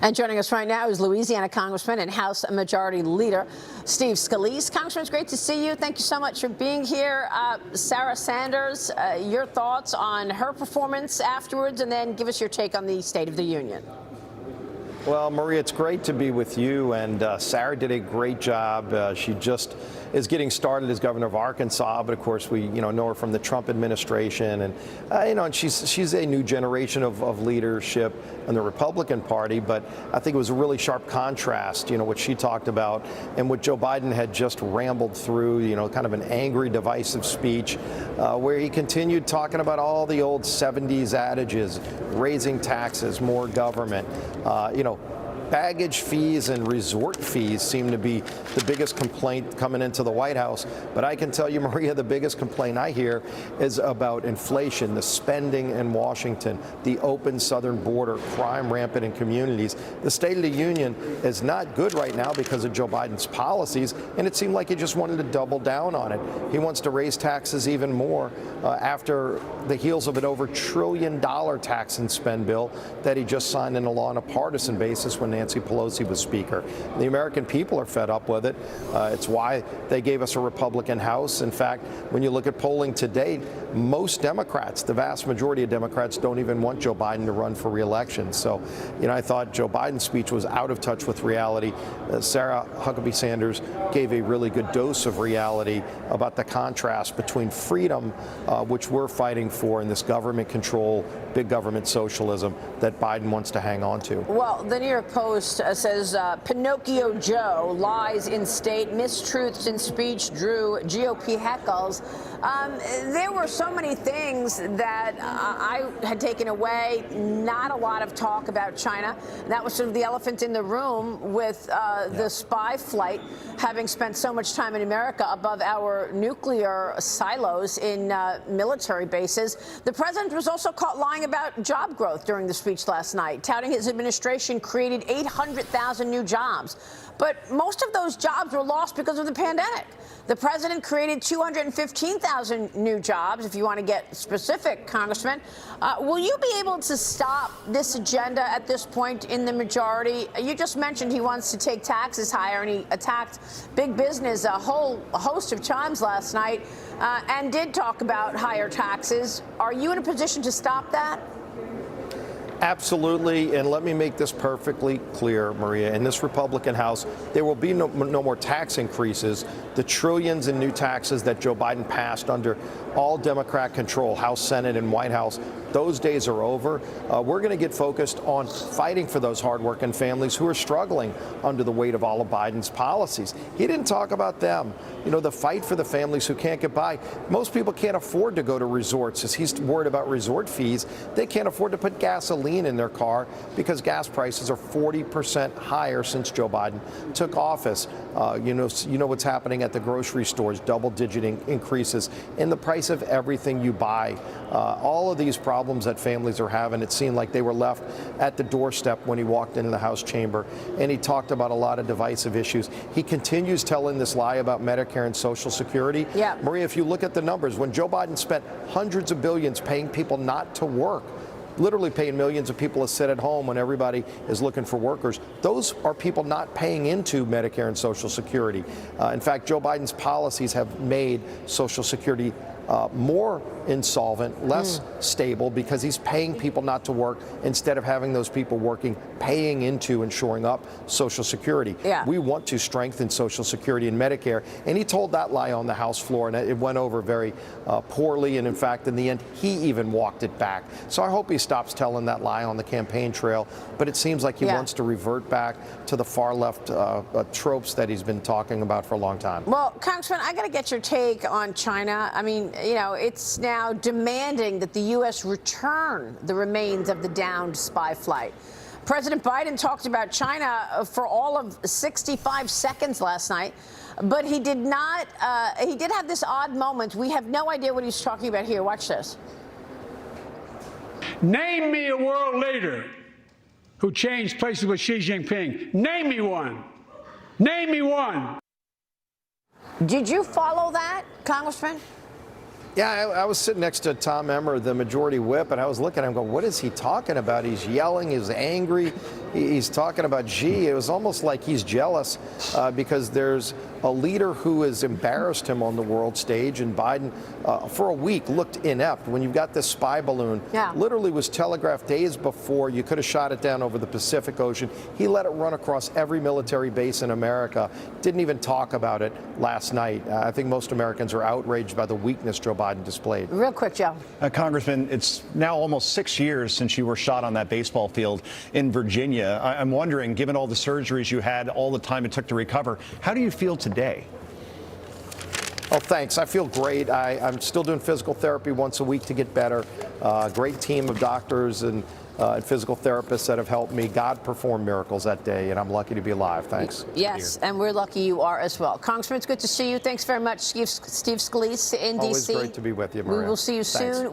And joining us right now is Louisiana Congressman and House Majority Leader Steve Scalise. Congressman, it's great to see you. Thank you so much for being here. Sarah Sanders, your thoughts on her performance afterwards, and then give us your take on the State of the Union. Well, Maria, it's great to be with you, and Sarah did a great job. She just is getting started as governor of Arkansas, but of course we know her from the Trump administration, and and she's a new generation of leadership in the Republican Party. But I think it was a really sharp contrast, what she talked about and what Joe Biden had just rambled through, kind of an angry, divisive speech where he continued talking about all the old 70s adages, raising taxes, more government, baggage fees and resort fees seem to be the biggest complaint coming into the White House. But I can tell you, Maria, the biggest complaint I hear is about inflation, the spending in Washington, the open southern border, crime rampant in communities. The State of the Union is not good right now because of Joe Biden's policies, and it seemed like he just wanted to double down on it. He wants to raise taxes even more after the heels of an over $1 trillion tax and spend bill that he just signed into law on a partisan basis when Nancy Pelosi was Speaker. The American people are fed up with it. It's why they gave us a Republican House. In fact, when you look at polling to date, most Democrats, the vast majority of Democrats, don't even want Joe Biden to run for re-election. So, I thought Joe Biden's speech was out of touch with reality. Sarah Huckabee Sanders gave a really good dose of reality about the contrast between freedom, which we're fighting for, and this government control, big government socialism that Biden wants to hang on to. Well, the New York Post says Pinocchio Joe lies in state, mistruths in speech drew GOP heckles. There were so many things that I had taken away. Not a lot of talk about China. That was sort of the elephant in the room with the spy flight having spent so much time in America above our nuclear silos in military bases. The president was also caught lying about job growth during the speech last night, touting his administration created 800,000 new jobs. But most of those jobs were lost because of the pandemic. The president created 215,000 new jobs, if you want to get specific, Congressman. Will you be able to stop this agenda at this point in the majority? You just mentioned he wants to take taxes higher, and he attacked big business a whole host of times last night and did talk about higher taxes. Are you in a position to stop that? Absolutely, and let me make this perfectly clear, Maria. In this Republican House, there will be no more tax increases. The trillions in new taxes that Joe Biden passed under all Democrat control, House, Senate, and White House, those days are over. We're going to get focused on fighting for those hardworking families who are struggling under the weight of all of Biden's policies. He didn't talk about them. The fight for the families who can't get by. Most people can't afford to go to resorts, as he's worried about resort fees. They can't afford to put gasoline in their car because gas prices are 40% higher since Joe Biden took office. You know what's happening at the grocery stores, double-digit increases in the price of everything you buy. All of these problems that families are having, it seemed like they were left at the doorstep when he walked into the House chamber, and he talked about a lot of divisive issues. He continues telling this lie about Medicare and Social Security. Yeah. Maria, if you look at the numbers, when Joe Biden spent hundreds of billions paying people not to work, literally paying millions of people to sit at home when everybody is looking for workers. Those are people not paying into Medicare and Social Security. In fact, Joe Biden's policies have made Social Security more insolvent, less stable, because he's paying people not to work instead of having those people working, paying into and shoring up Social Security. Yeah. We want to strengthen Social Security and Medicare, and he told that lie on the House floor, and it went over very poorly, and in fact, in the end, he even walked it back. So I hope he stops telling that lie on the campaign trail, but it seems like he wants to revert back to the far-left tropes that he's been talking about for a long time. Well, Congressman, I got to get your take on China. I mean, it's now demanding that the U.S. return the remains of the downed spy flight. President Biden talked about China for all of 65 seconds last night, but he did not. He did have this odd moment. We have no idea what he's talking about here. Watch this. Name me a world leader who changed places with Xi Jinping. Name me one. Name me one. Did you follow that, Congressman? Yeah, I was sitting next to Tom Emmer, the majority whip, and I was looking at him going, what is he talking about? He's yelling, he's angry, he's talking about Xi. It was almost like he's jealous because there's a leader who has embarrassed him on the world stage, and Biden, for a week, looked inept. When you've got this spy balloon, literally was telegraphed days before, you could have shot it down over the Pacific Ocean. He let it run across every military base in America, didn't even talk about it last night. I think most Americans are outraged by the weakness Joe Biden displayed. Real quick, Joe. Congressman, it's now almost 6 years since you were shot on that baseball field in Virginia. I'm wondering, given all the surgeries you had, all the time it took to recover, how do you feel today? Oh, thanks. I feel great. I'm still doing physical therapy once a week to get better. Great team of doctors and physical therapists that have helped me. God performed miracles that day, and I'm lucky to be alive. Thanks. Yes, and we're lucky you are as well. Congressman, it's good to see you. Thanks very much, Steve Scalise in D.C. Always great to be with you, Maria. We will see you Thanks. soon.